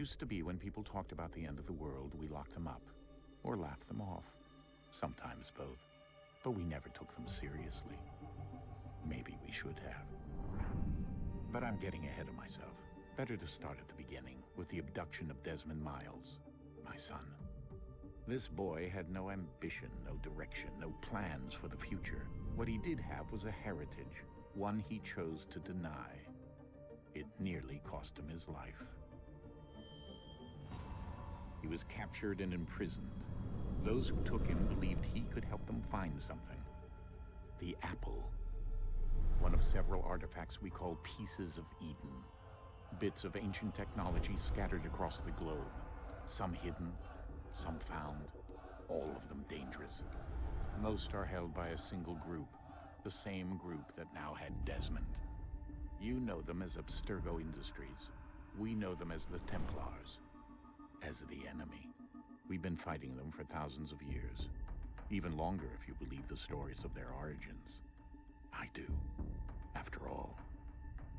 Used to be when people talked about the end of the world, we locked them up, or laughed them off. Sometimes both. But we never took them seriously. Maybe we should have. But I'm getting ahead of myself. Better to start at the beginning, with the abduction of Desmond Miles, my son. This boy had no ambition, no direction, no plans for the future. What he did have was a heritage, one he chose to deny. It nearly cost him his life. He was captured and imprisoned. Those who took him believed he could help them find something. The apple. One of several artifacts we call pieces of Eden. Bits of ancient technology scattered across the globe. Some hidden, some found, all of them dangerous. Most are held by a single group, the same group that now had Desmond. You know them as Abstergo Industries. We know them as the Templars, as the enemy. We've been fighting them for thousands of years, even longer if you believe the stories of their origins. I do. After all,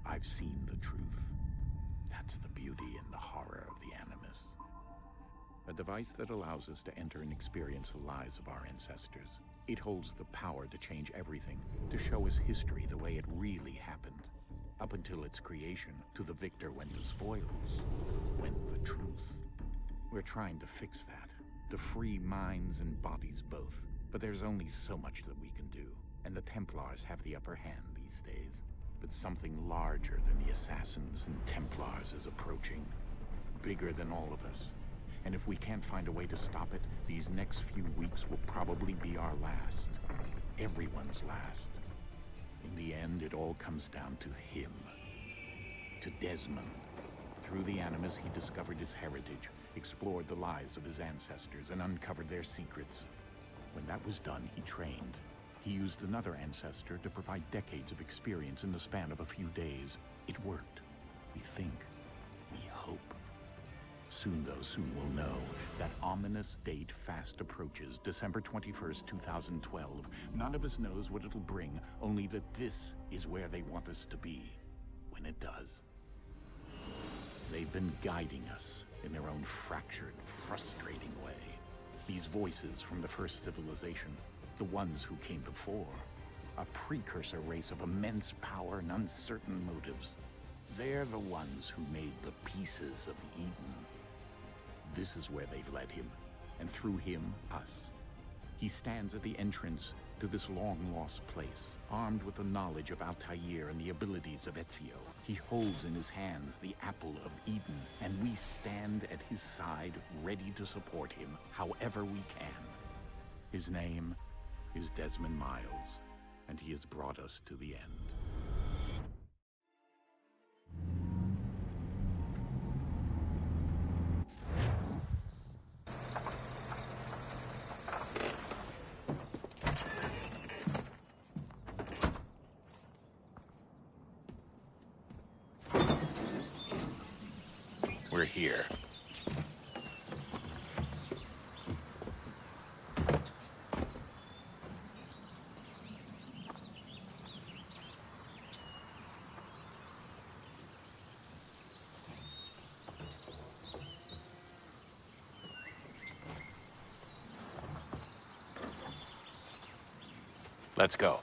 I've seen the truth. That's the beauty and the horror of the Animus. A device that allows us to enter and experience the lives of our ancestors. It holds the power to change everything, to show us history the way it really happened. Up until its creation, to the victor went the spoils, went the truth. We're trying to fix that, to free minds and bodies both. But there's only so much that we can do, and the Templars have the upper hand these days. But something larger than the Assassins and Templars is approaching, bigger than all of us. And if we can't find a way to stop it, these next few weeks will probably be our last. Everyone's last. In the end, it all comes down to him. To Desmond. Through the Animus, he discovered his heritage, explored the lives of his ancestors, and uncovered their secrets. When that was done, he trained. He used another ancestor to provide decades of experience in the span of a few days. It worked. We think. We hope. Soon, though, soon we'll know. That ominous date fast approaches, December 21st, 2012. None of us knows what it'll bring, only that this is where they want us to be, when it does. They've been guiding us in their own fractured, frustrating way. These voices from the first civilization, the ones who came before, a precursor race of immense power and uncertain motives. They're the ones who made the pieces of Eden. This is where they've led him, and through him, us. He stands at the entrance to this long-lost place, armed with the knowledge of Altair and the abilities of Ezio. He holds in his hands the apple of Eden, and we stand at his side, ready to support him however we can. His name is Desmond Miles, and he has brought us to the end. We're here. Let's go.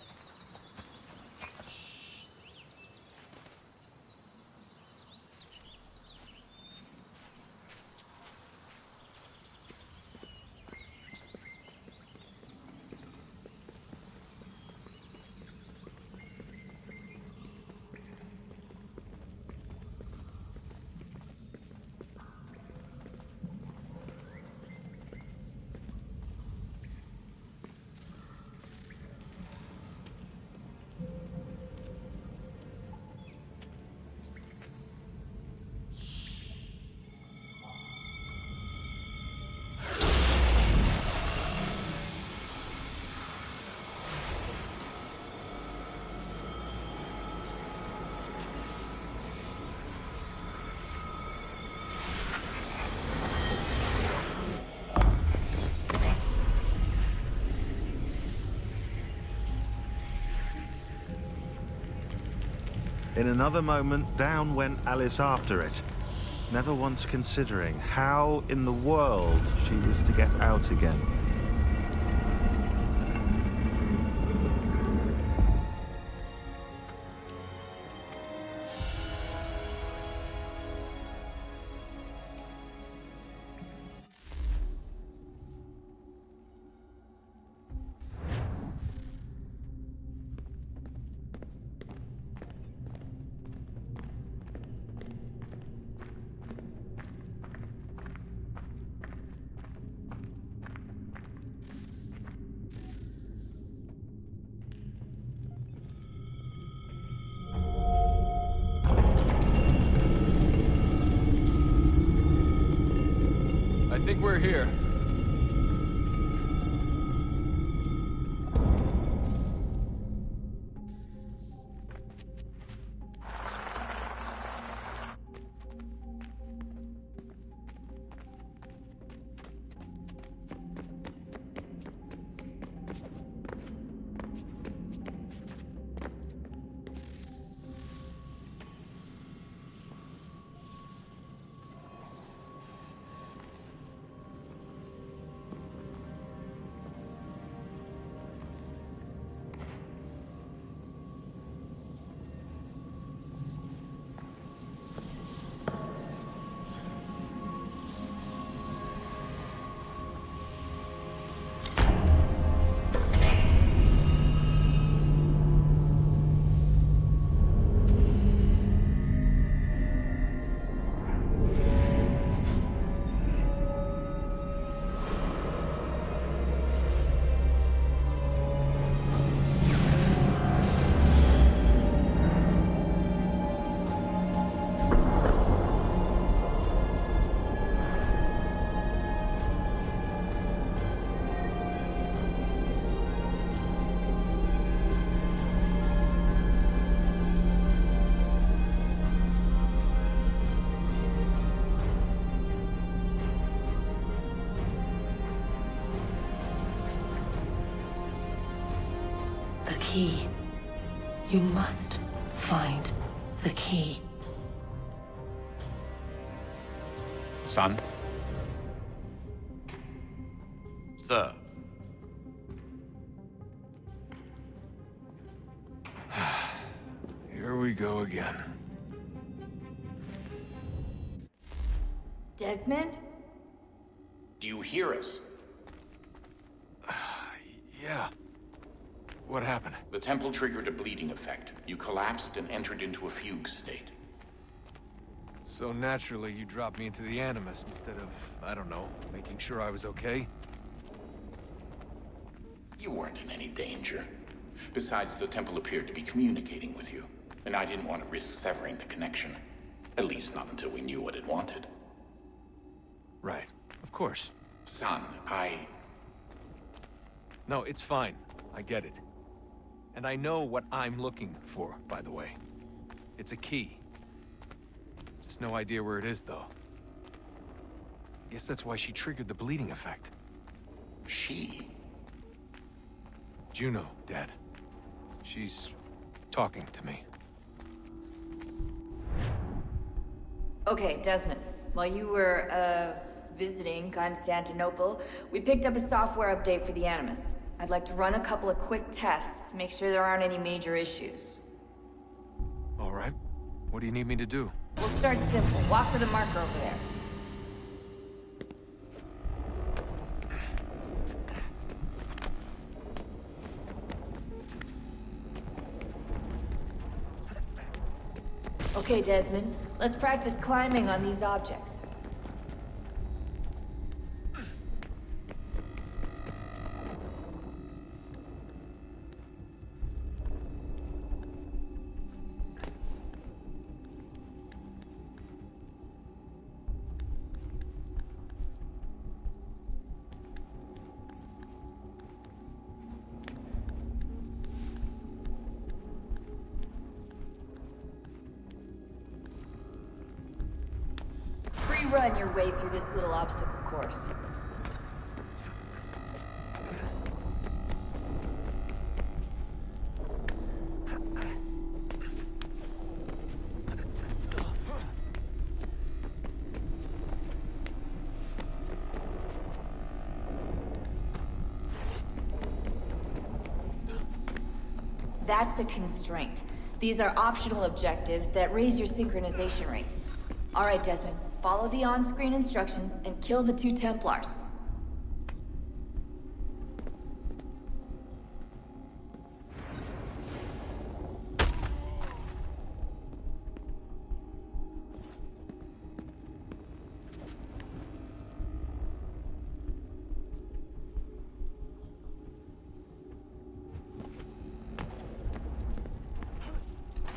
In another moment, down went Alice after it. never once considering how in the world she was to get out again. I think we're here. The key. You must find the key. Son? Sir. Here we go again. Desmond? Do you hear us? Yeah. What happened? The temple triggered a bleeding effect. You collapsed and entered into a fugue state. So naturally, you dropped me into the Animus instead of, I don't know, making sure I was okay? You weren't in any danger. Besides, the temple appeared to be communicating with you, and I didn't want to risk severing the connection. At least not until we knew what it wanted. Right. Of course. Son, No, it's fine. I get it. And I know what I'm looking for, by the way. It's a key. Just no idea where it is, though. Guess that's why she triggered the bleeding effect. She? Juno, Dad. She's talking to me. Okay, Desmond. While you were, visiting Constantinople, we picked up a software update for the Animus. I'd like to run a couple of quick tests, make sure there aren't any major issues. All right. What do you need me to do? We'll start simple. Walk to the marker over there. Okay, Desmond. Let's practice climbing on these objects. Run your way through this little obstacle course. That's a constraint. These are optional objectives that raise your synchronization rate. Alright, Desmond. Follow the on-screen instructions and kill the 2 Templars.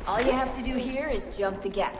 All you have to do here is jump the gap.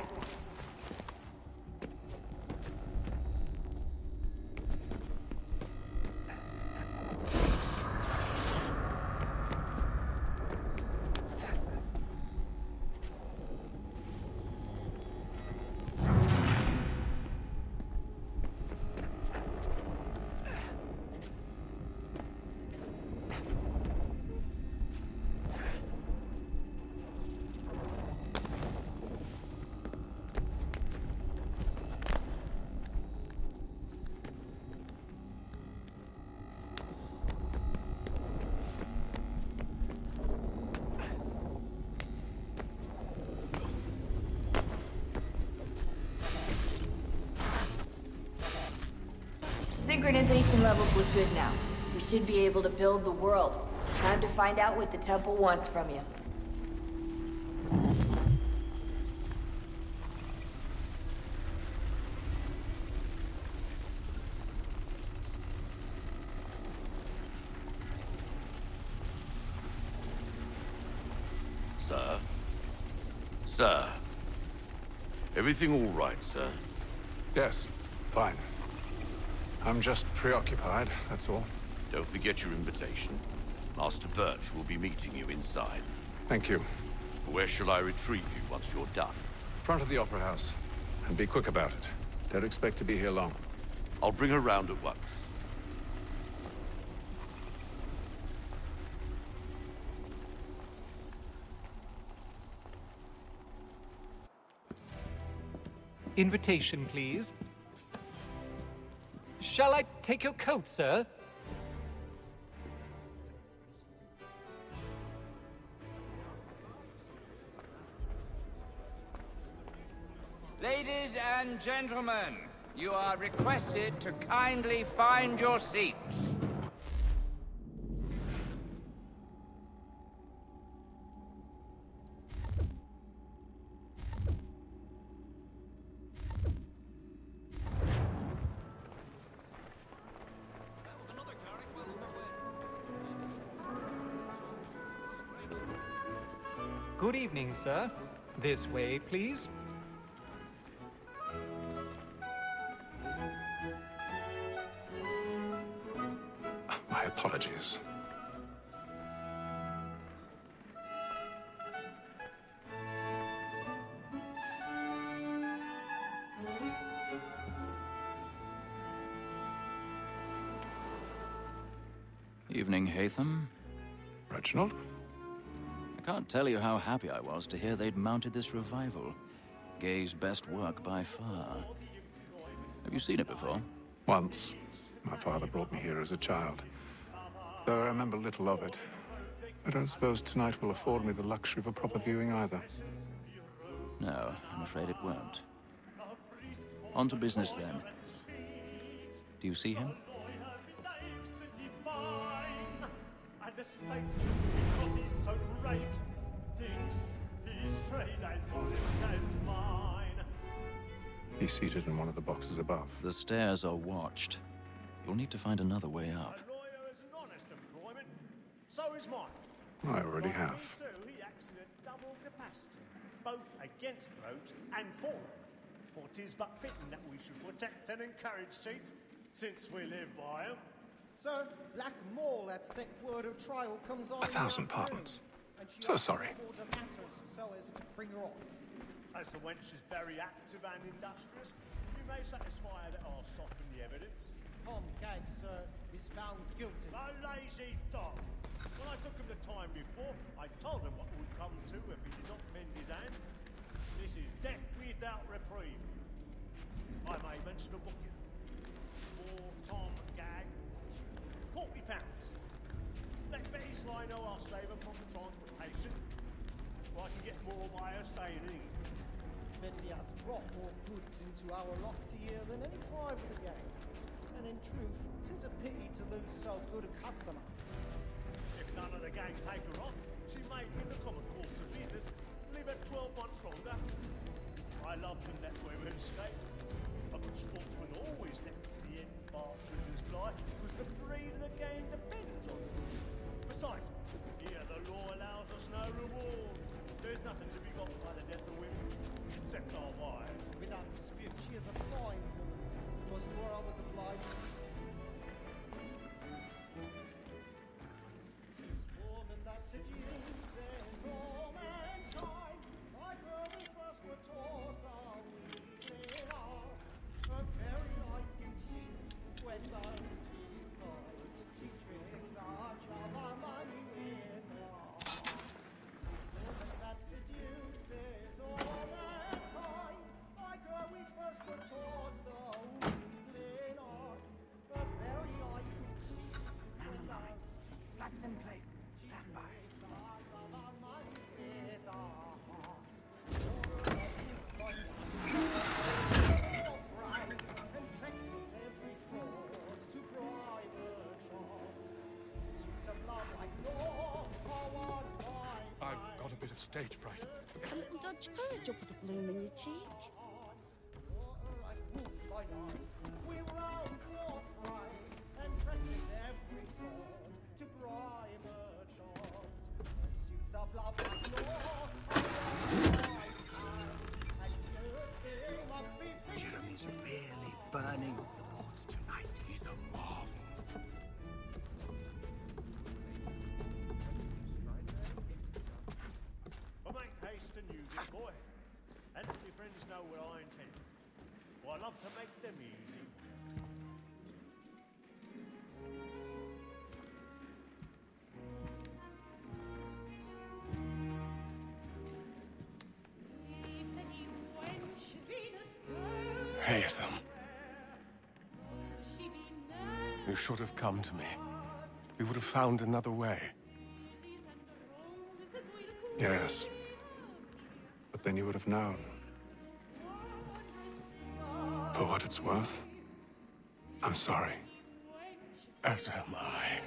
Synchronization levels look good now. We should be able to build the world. Time to find out what the temple wants from you. Sir? Sir? Everything all right, sir? Yes, fine. I'm just preoccupied, that's all. Don't forget your invitation. Master Birch will be meeting you inside. Thank you. Where shall I retrieve you once you're done? Front of the Opera House. And be quick about it. Don't expect to be here long. I'll bring her round at once. Invitation, please. Shall I take your coat, sir? Ladies and gentlemen, you are requested to kindly find your seats. Good evening, sir. This way, please. My apologies. Evening, Haytham. Reginald? I can't tell you how happy I was to hear they'd mounted this revival. Gay's best work by far. Have you seen it before? Once. My father brought me here as a child. Though I remember little of it. I don't suppose tonight will afford me the luxury of a proper viewing either. No, I'm afraid it won't. On to business then. Do you see him? The state, because he's so great, thinks his trade as honest as mine. He's seated in one of the boxes above. The stairs are watched. You'll need to find another way up. A lawyer is an honest employment, so is mine. I already have. So he acts in a double capacity, both against rogues and for them. For 'tis but fitting that we should protect and encourage cheats, since we live by 'em. Sir, Black Mall, that sick word of trial comes on. 1,000 pardons. So sorry. So as to bring her off. As the wench is very active and industrious, you may satisfy that I'll soften the evidence. Tom Gag, sir, is found guilty. A lazy dog. When I took him the time before, I told him what would come to if he did not mend his hand. This is death without reprieve. I may mention a booking. For Tom Gag, £40. Let Betty Sly know I'll save her from the transportation. I can get more by her staying in. Betty hath brought more goods into our locked year than any five of the gang. And in truth, 'tis a pity to lose so good a customer. If none of the gang take her on, she may, in the common course of business, live at 12 months longer. I love to let women escape. A good sportsman always lets the embark prisoners fly, because the breed of the game depends on it. Besides, here the law allows us no reward. There's nothing to be got by the death of women, except our wives. Without dispute, she is a fine woman. 'Twas to her I was obliged. She's woman that seduces all mankind. Like her we first were taught our weakling art. Her very eyes can cheat when those teeth cold. She tricks us of our money with love. Woman that seduces all mankind. Like her we first were taught the weakling art. Her very eyes can cheat when those teeth cold. She tricks us of our money with our hearts. I've got a bit of stage fright. A little Dutch courage will put a bloom in your cheek. Jeremy's really burning up the ports tonight. He's a marvel. But make haste and use it, boy. And let your friends know what I intend. For I love to make them easy. Haytham. You should have come to me. We would have found another way. Yes. But then you would have known. For what it's worth, I'm sorry. As am I.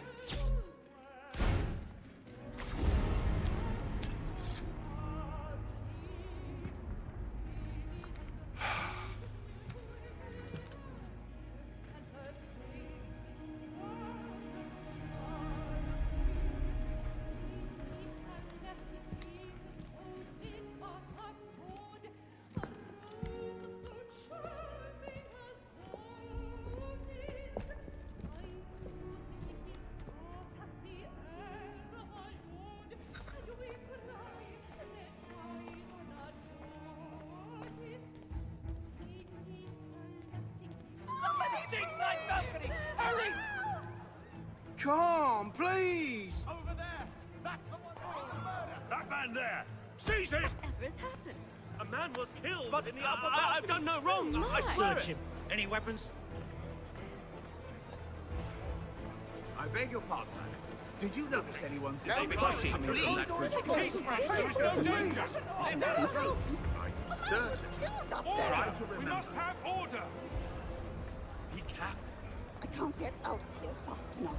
Inside balcony! Hurry! Calm, please! Over there! That's the one doing the murder! That man there! Seize him! Whatever has happened? A man was killed in the upper balcony. I've done no wrong. I swear Search it. him. Any weapons? I beg your pardon, man. Did you notice anyone Don't push him, please. Peace, there's no danger. I'm certain. Order! We must have order! Be careful. I can't get out of here fast enough.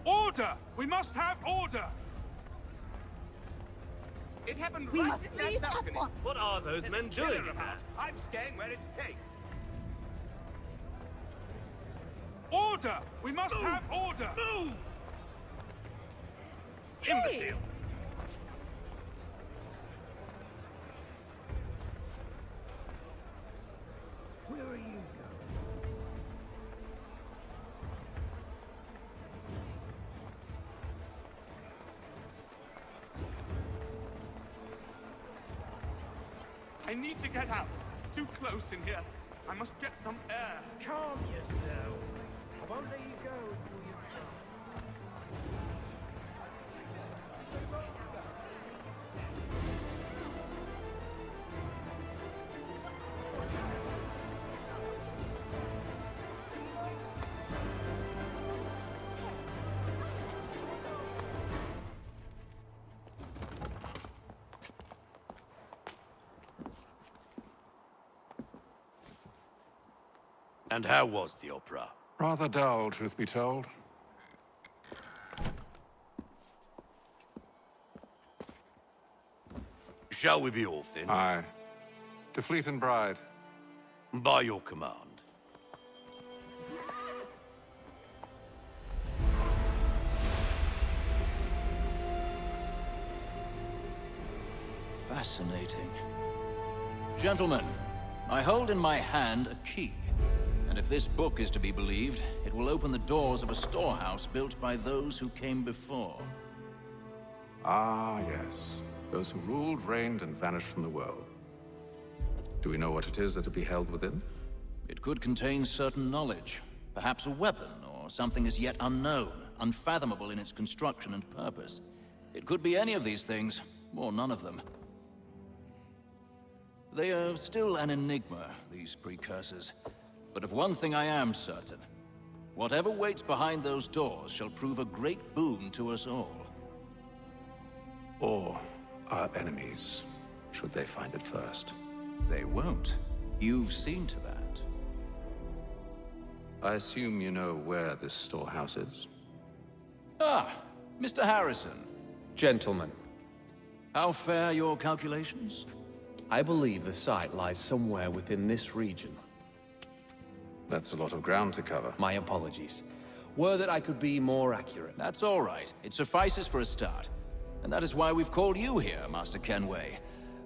Order! We must have order! It happened We right must in that leave at balcony. once. What are those men doing? I'm staying where it's safe. Order! We must have order! Move! Imbecile! Where are you going? I need to get out. Too close in here. I must get some air. Calm yourself. I won't let you go until you're done. And how was the opera? Rather dull, truth be told. Shall we be off then? Aye. To Fleet and Bride. By your command. Fascinating. Gentlemen, I hold in my hand a key. And if this book is to be believed, it will open the doors of a storehouse built by those who came before. Ah, yes. Those who ruled, reigned, and vanished from the world. Do we know what it is that will be held within? It could contain certain knowledge. Perhaps a weapon, or something as yet unknown, unfathomable in its construction and purpose. It could be any of these things, or none of them. They are still an enigma, these precursors. But of one thing I am certain. Whatever waits behind those doors shall prove a great boon to us all. Or our enemies, should they find it first. They won't. You've seen to that. I assume you know where this storehouse is? Ah, Mr. Harrison. Gentlemen. How fare your calculations? I believe the site lies somewhere within this region. That's a lot of ground to cover. My apologies. Were that I could be more accurate. That's all right. It suffices for a start. And that is why we've called you here, Master Kenway.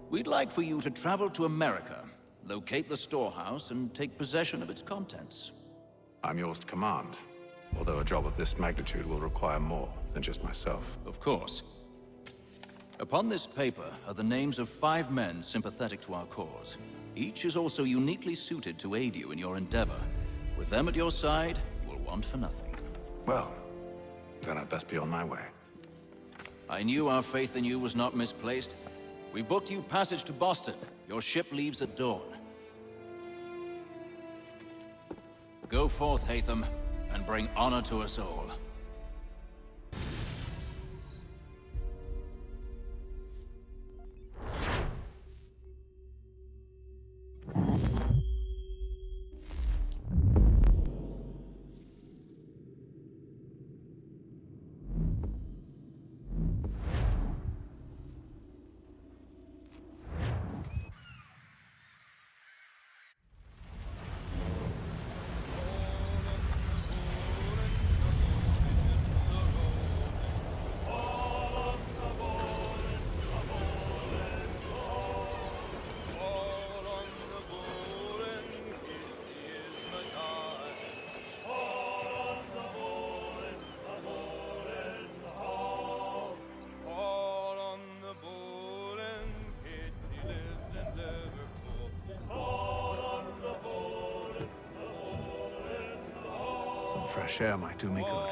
We'd like for you to travel to America, locate the storehouse, and take possession of its contents. I'm yours to command, although a job of this magnitude will require more than just myself. Of course. Upon this paper are the names of 5 men sympathetic to our cause. Each is also uniquely suited to aid you in your endeavor. With them at your side, you will want for nothing. Well, then I'd best be on my way. I knew our faith in you was not misplaced. We've booked you passage to Boston. Your ship leaves at dawn. Go forth, Hatham, and bring honor to us all. Some fresh air might do me good.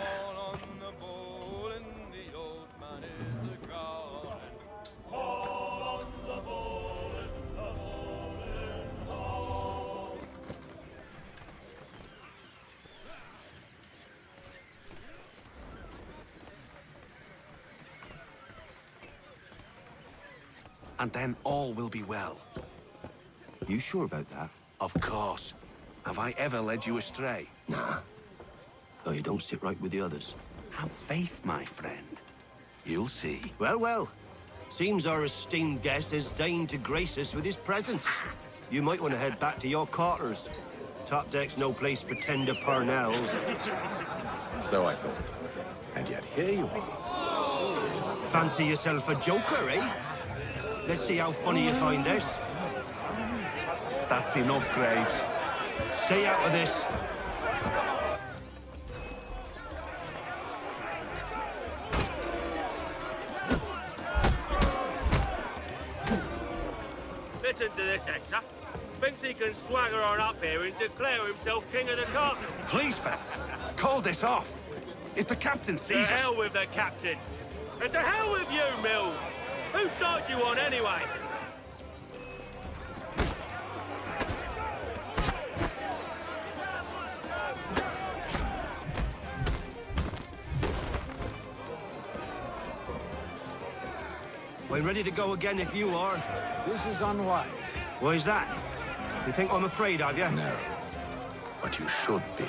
And then all will be well. You sure about that? Of course. Have I ever led you astray? Nah. Though you don't sit right with the others. Have faith, my friend. You'll see. Well, well. Seems our esteemed guest has deigned to grace us with his presence. You might want to head back to your quarters. Top deck's no place for tender parnells. So I thought. And yet here you are. Fancy yourself a joker, eh? Let's see how funny you find this. That's enough, Graves. Stay out of this. Listen to this, Hector. Thinks he can swagger on up here and declare himself king of the castle. Please, fellas, call this off. If the captain sees us... To hell with the captain. And to hell with you, Mills. Whose side you on, anyway? I'm ready to go again if you are. This is unwise. Why's that? You think I'm afraid of you? No. but you should be.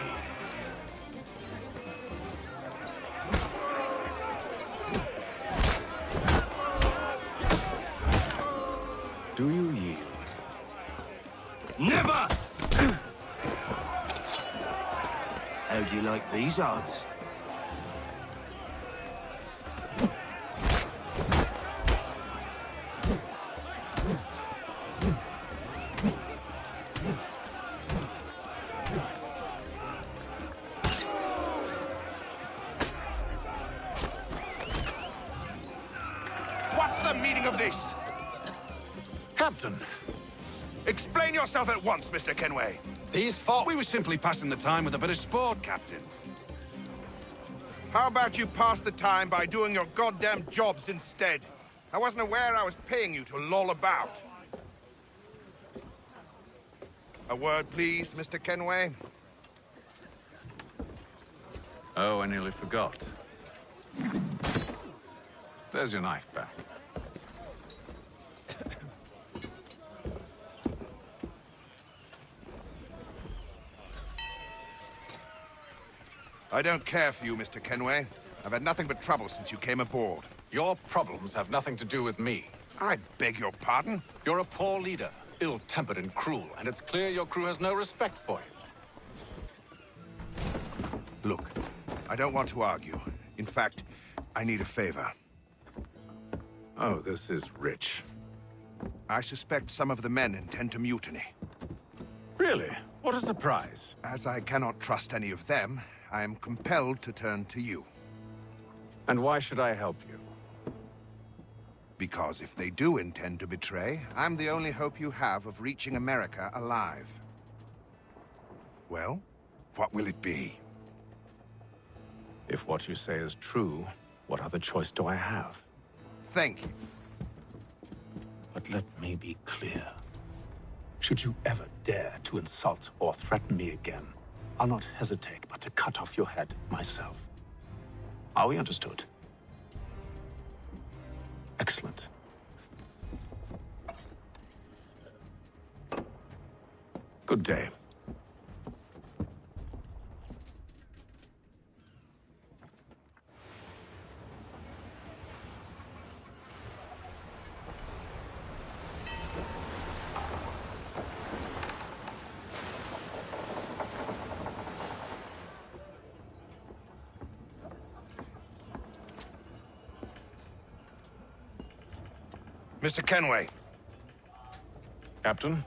Do you yield? Never! How do you like these odds? What's the meaning of this? Captain, Explain yourself at once, Mr. Kenway. these thought we were simply passing the time with a bit of sport, Captain. How about you pass the time by doing your goddamn jobs instead? I wasn't aware I was paying you to loll about. A word, please, Mr. Kenway. Oh, I nearly forgot. There's your knife back. I don't care for you, Mr. Kenway. I've had nothing but trouble since you came aboard. Your problems have nothing to do with me. I beg your pardon? You're a poor leader, ill-tempered and cruel, and it's clear your crew has no respect for you. Look, I don't want to argue. In fact, I need a favor. Oh, this is rich. I suspect some of the men intend to mutiny. Really? What a surprise. As I cannot trust any of them, I am compelled to turn to you. And why should I help you? Because if they do intend to betray, I'm the only hope you have of reaching America alive. Well, what will it be? If what you say is true, what other choice do I have? Thank you. But let me be clear. Should you ever dare to insult or threaten me again, I'll not hesitate but to cut off your head myself. Are we understood? Excellent. Good day. Mr. Kenway. Captain?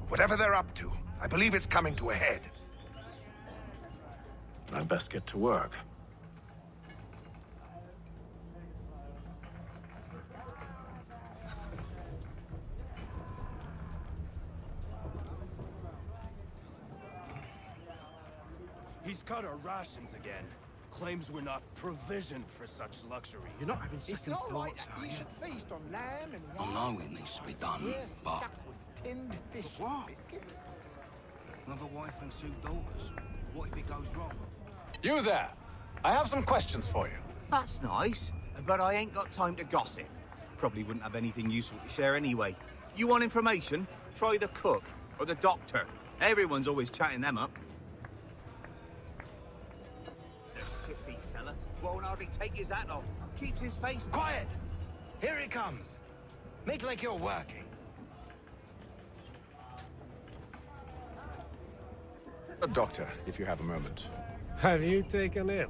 Whatever they're up to, I believe it's coming to a head. I'd best get to work. He's cut our rations again. Claims we're not provisioned for such luxuries. You're not having It's second not like thoughts, that. are You you? should feast on lamb and I wine. know it needs to be done, We're but stuck with tinned fish and what? biscuits. another wife and 2 daughters. What if it goes wrong? You there! I have some questions for you. That's nice, but I ain't got time to gossip. Probably wouldn't have anything useful to share anyway. You want information? Try the cook or the doctor. Everyone's always chatting them up. Pissy fella won't hardly take his hat off. Keeps his face. Quiet! Here he comes. Make like you're working. A doctor, if you have a moment. Have you taken ill?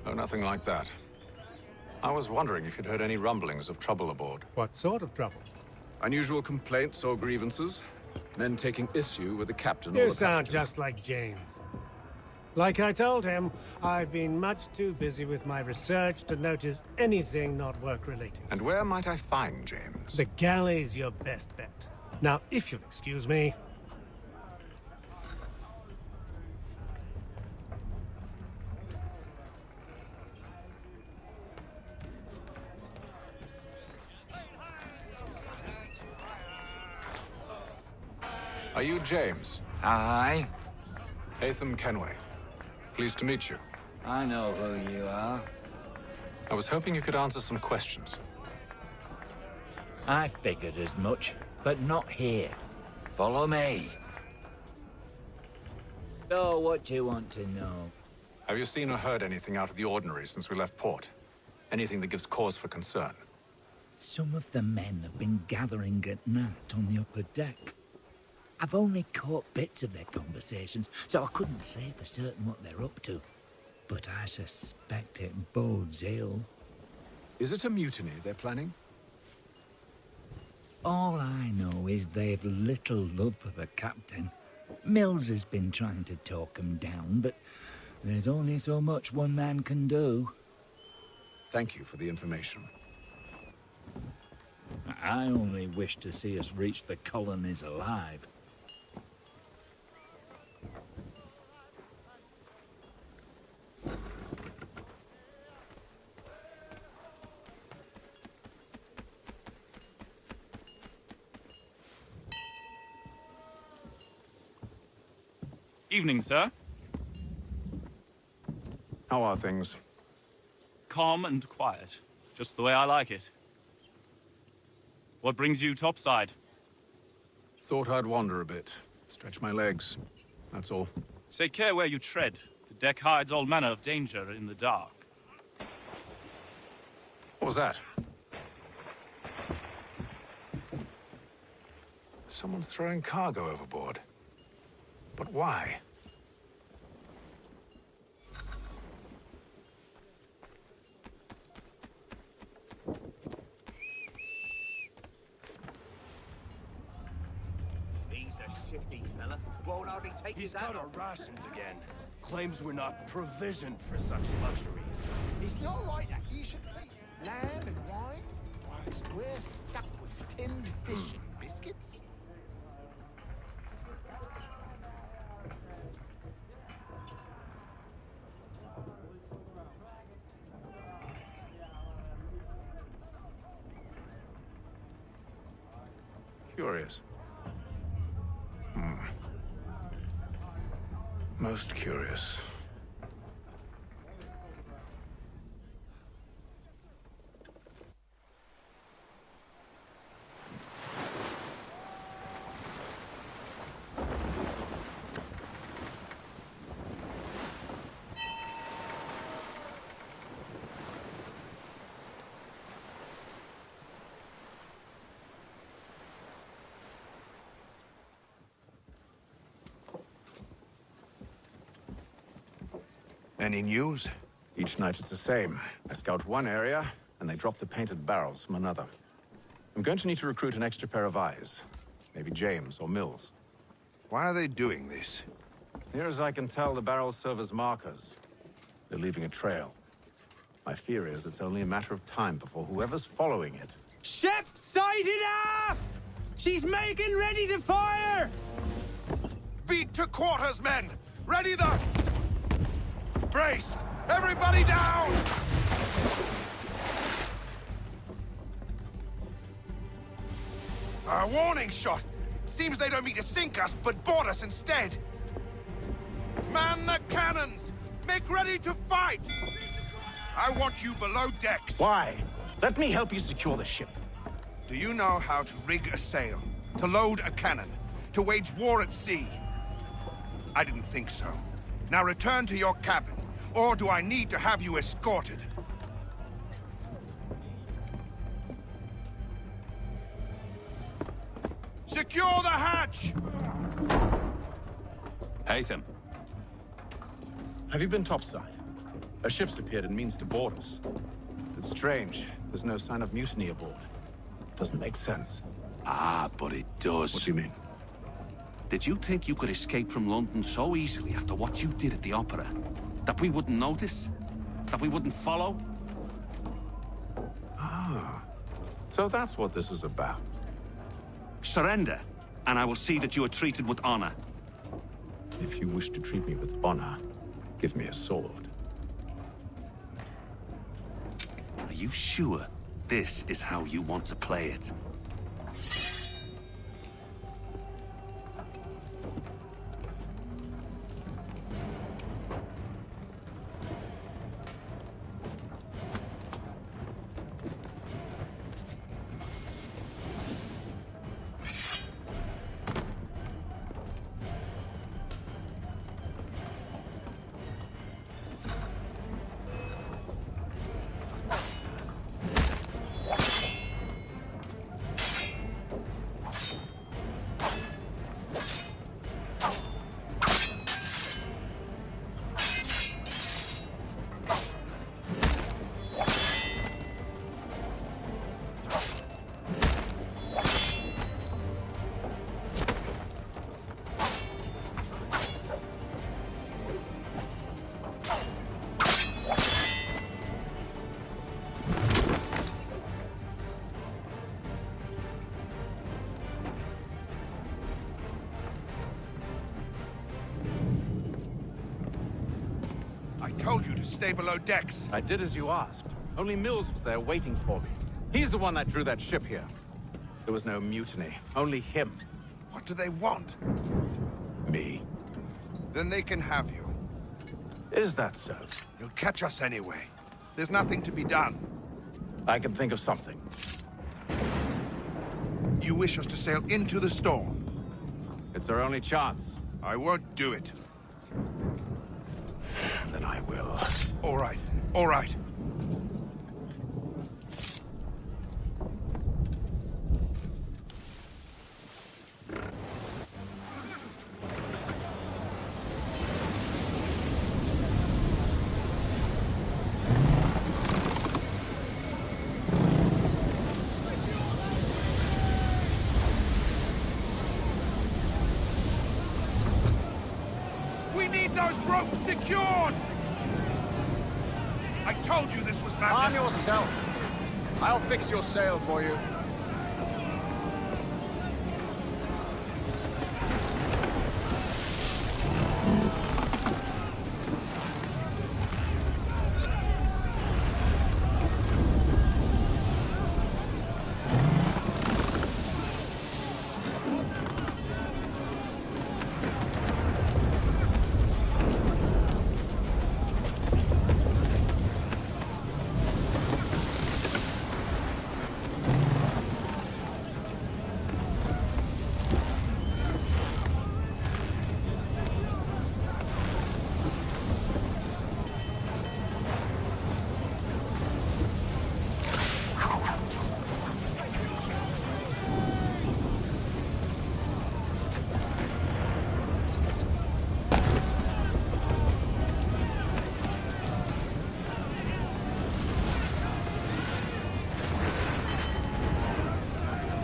Oh, nothing like that. I was wondering if you'd heard any rumblings of trouble aboard. What sort of trouble? Unusual complaints or grievances? Men taking issue with the captain or You the sound passengers? just like James. Like I told him, I've been much too busy with my research to notice anything not work-related. And where might I find James? The galley's your best bet. Now, if you'll excuse me... Are you James? Aye. Hatham Kenway. Pleased to meet you. I know who you are. I was hoping you could answer some questions. I figured as much, but not here. Follow me. So, what do you want to know? Have you seen or heard anything out of the ordinary since we left port? Anything that gives cause for concern? Some of the men have been gathering at night on the upper deck. I've only caught bits of their conversations, so I couldn't say for certain what they're up to. But I suspect it bodes ill. Is it a mutiny they're planning? All I know is they've little love for the captain. Mills has been trying to talk him down, but there's only so much one man can do. Thank you for the information. I only wish to see us reach the colonies alive. Evening, sir. How are things? Calm and quiet. Just the way I like it. What brings you topside? Thought I'd wander a bit. Stretch my legs. That's all. Take care where you tread. The deck hides all manner of danger in the dark. What was that? Someone's throwing cargo overboard. But why? He's a shifty fella. Won't hardly take He's his cut hat our off. rations again. Claims we're not provisioned for such luxuries. It's not right that you should be. Lamb and wine? Whilst we're stuck with tinned fish and biscuits? Curious. Most curious. Any news? Each night it's the same. I scout one area, and they drop the painted barrels from another. I'm going to need to recruit an extra pair of eyes. Maybe James or Mills. Why are they doing this? Near as I can tell, the barrels serve as markers. They're leaving a trail. My fear is it's only a matter of time before whoever's following it... Ship sighted aft! She's making ready to fire! Beat to quarters, men! Ready the... Brace! Everybody down! A warning shot! Seems they don't mean to sink us, but board us instead! Man the cannons! Make ready to fight! I want you below decks! Why? Let me help you secure the ship. Do you know how to rig a sail? To load a cannon? To wage war at sea? I didn't think so. Now return to your cabin, or do I need to have you escorted? Secure the hatch! Haytham. Have you been topside? A ship's appeared and means to board us. It's strange. There's no sign of mutiny aboard. Doesn't make sense. Ah, but it does. What do you mean? Did you think you could escape from London so easily after what you did at the opera? That we wouldn't notice? That we wouldn't follow? Ah. So that's what this is about. Surrender, and I will see that you are treated with honor. If you wish to treat me with honor, give me a sword. Are you sure this is how you want to play it? told you to stay below decks. I did as you asked. Only Mills was there waiting for me. He's the one that drew that ship here. There was no mutiny, only him. What do they want? Me. Then they can have you. Is that so? They'll catch us anyway. There's nothing to be done. I can think of something. You wish us to sail into the storm? It's our only chance. I won't do it. Then I will. All right, all right. We need those ropes secured! I told you this was madness. Arm yourself. I'll fix your sail for you.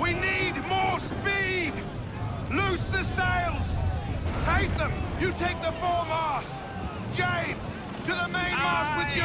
We need more speed! Loose the sails! Nathan, you take the foremast! James, to the mainmast with you!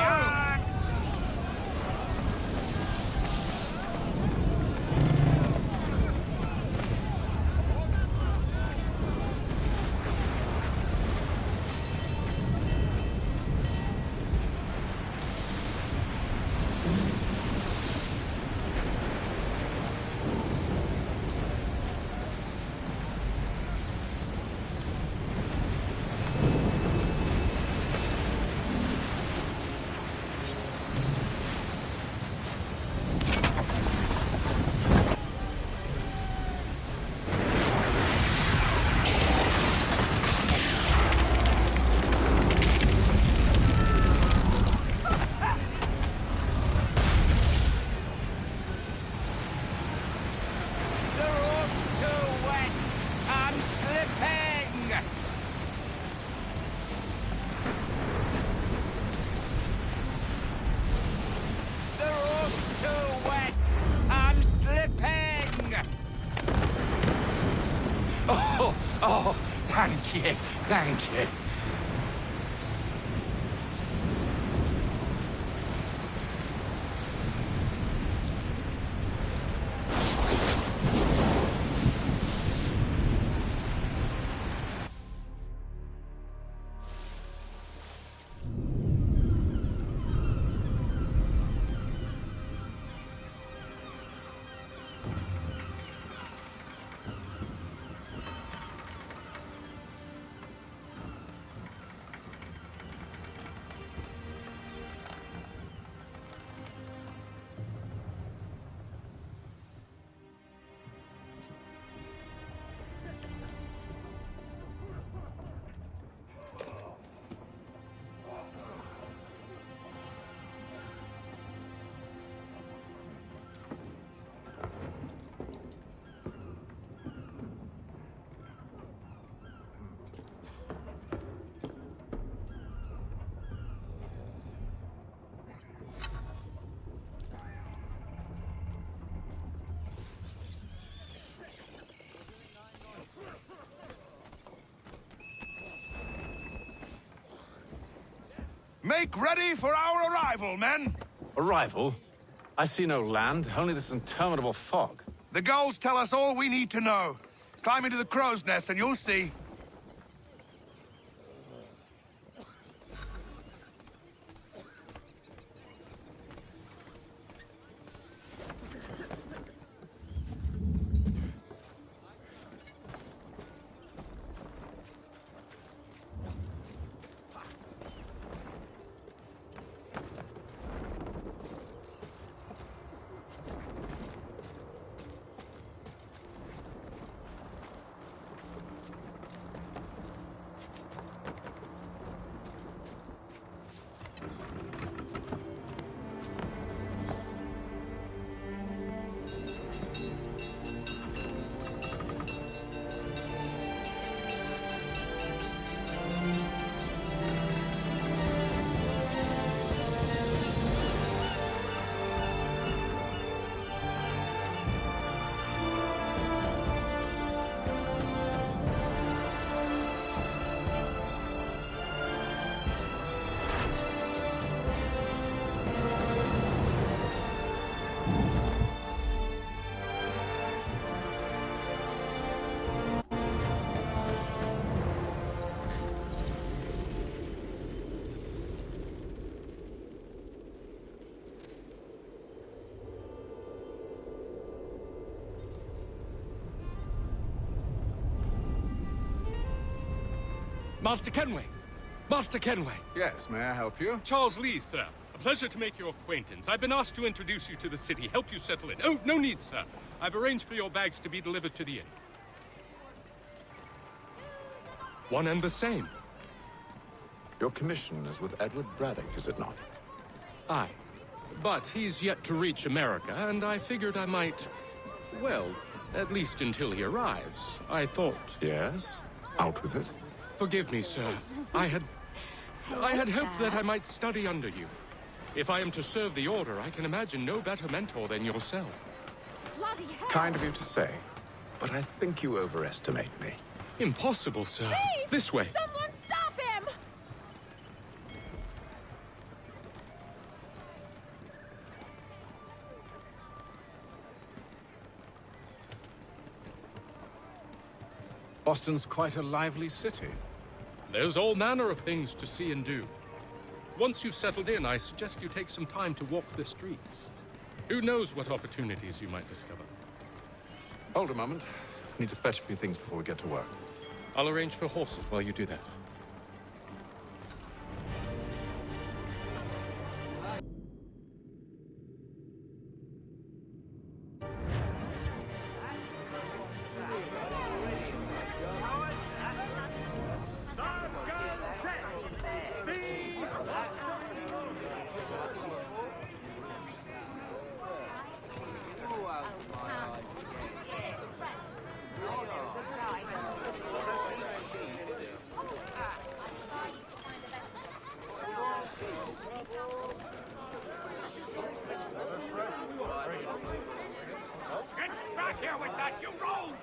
Oh, thank you, thank you. Make ready for our arrival, men! Arrival? I see no land, only this interminable fog. The gulls tell us all we need to know. Climb into the crow's nest and you'll see. Master Kenway! Master Kenway! Yes, may I help you? Charles Lee, sir. A pleasure to make your acquaintance. I've been asked to introduce you to the city, help you settle in. Oh, no need, sir. I've arranged for your bags to be delivered to the inn. One and the same. Your commission is with Edward Braddock, is it not? Aye. But he's yet to reach America, and I figured I might... Well, at least until he arrives, I thought... Yes? Out with it. Forgive me, sir. I had hoped that I might study under you. If I am to serve the Order, I can imagine no better mentor than yourself. Bloody hell! Kind of you to say, but I think you overestimate me. Impossible, sir. Thief! This way. Someone stop him! Boston's quite a lively city. There's all manner of things to see and do. Once you've settled in, I suggest you take some time to walk the streets. Who knows what opportunities you might discover. Hold a moment. Need to fetch a few things before we get to work. I'll arrange for horses while you do that. Get back here with that, you rogue!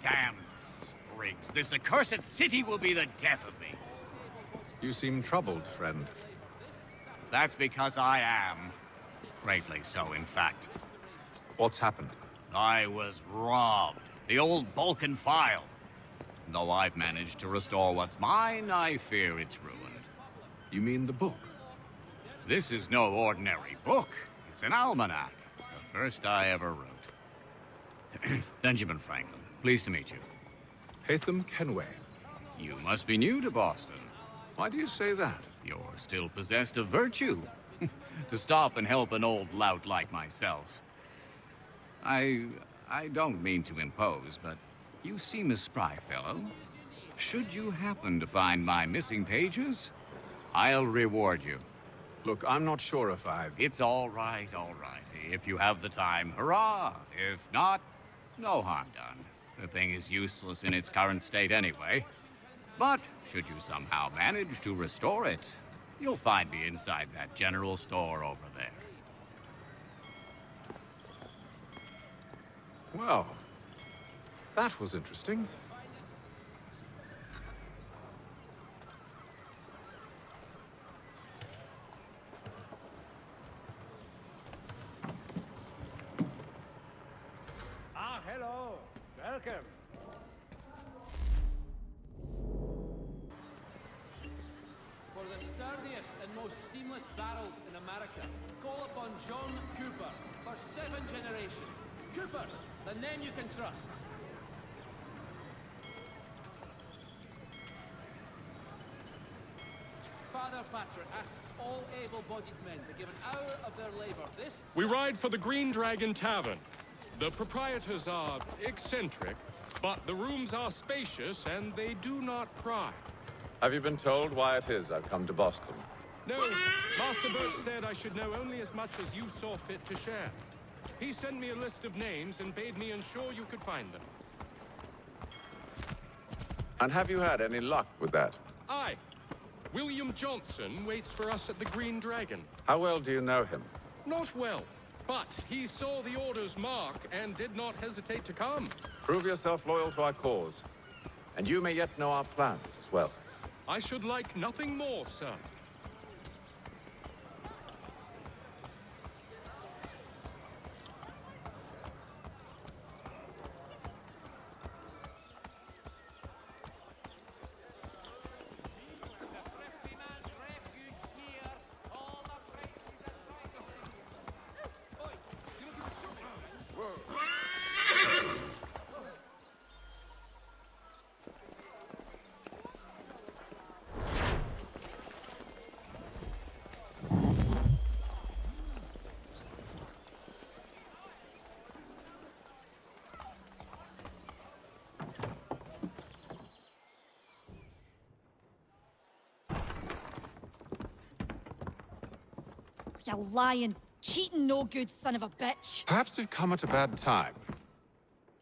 Damn sprigs. This accursed city will be the death of me. You seem troubled, friend. That's because I am. Greatly so, in fact. What's happened? I was robbed. The old Balkan file. Though I've managed to restore what's mine, I fear it's ruined. You mean the book? This is no ordinary book. It's an almanac. The first I ever wrote. Benjamin Franklin, pleased to meet you. Haytham Kenway. You must be new to Boston. Why do you say that? You're still possessed of virtue. To stop and help an old lout like myself. I don't mean to impose, but you seem a spry fellow. Should you happen to find my missing pages, I'll reward you. Look, I'm not sure if I've... It's all right, all right. If you have the time, hurrah! If not, no harm done. The thing is useless in its current state anyway. But should you somehow manage to restore it, you'll find me inside that general store over there. Well, that was interesting. Ah, hello. Welcome. For the sturdiest and most seamless barrels in America, call upon John Cooper for 7 generations. Coopers, the name you can trust. Father Patrick asks all able-bodied men to give an hour of their labor this... We ride for the Green Dragon Tavern. The proprietors are eccentric, but the rooms are spacious and they do not pry. Have you been told why it is I've come to Boston? No, Master Birch said I should know only as much as you saw fit to share. He sent me a list of names and bade me ensure you could find them. And have you had any luck with that? Aye. William Johnson waits for us at the Green Dragon. How well do you know him? Not well, but he saw the Order's mark and did not hesitate to come. Prove yourself loyal to our cause. And you may yet know our plans as well. I should like nothing more, sir. You lying, cheating, no good son of a bitch. Perhaps we've come at a bad time.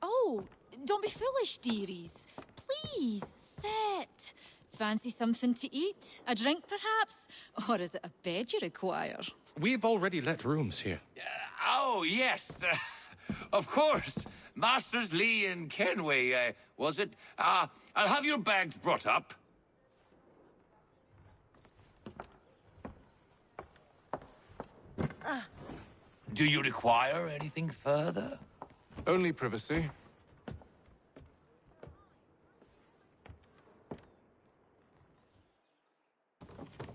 Oh, don't be foolish, dearies. Please, sit. Fancy something to eat? A drink, perhaps? Or is it a bed you require? We've already let rooms here. Oh, yes. Of course. Masters Lee and Kenway, was it? I'll have your bags brought up. Do you require anything further? Only privacy.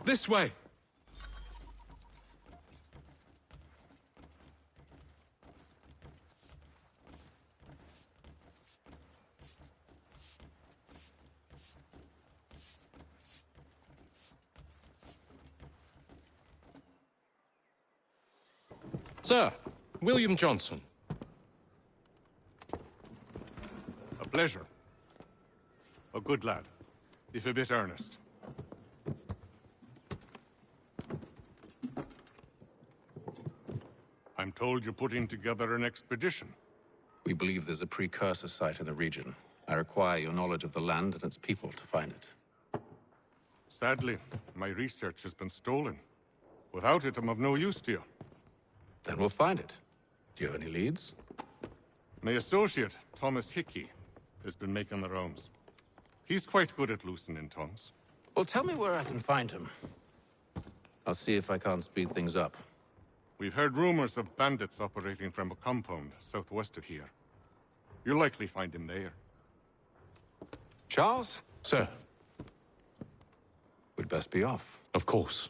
This way! Sir, William Johnson. A pleasure. A good lad, if a bit earnest. I'm told you're putting together an expedition. We believe there's a precursor site in the region. I require your knowledge of the land and its people to find it. Sadly, my research has been stolen. Without it, I'm of no use to you. Then we'll find it. Do you have any leads? My associate, Thomas Hickey, has been making the rounds. He's quite good at loosening tongues. Well, tell me where I can find him. I'll see if I can't speed things up. We've heard rumors of bandits operating from a compound southwest of here. You'll likely find him there. Charles? Sir. We'd best be off. Of course.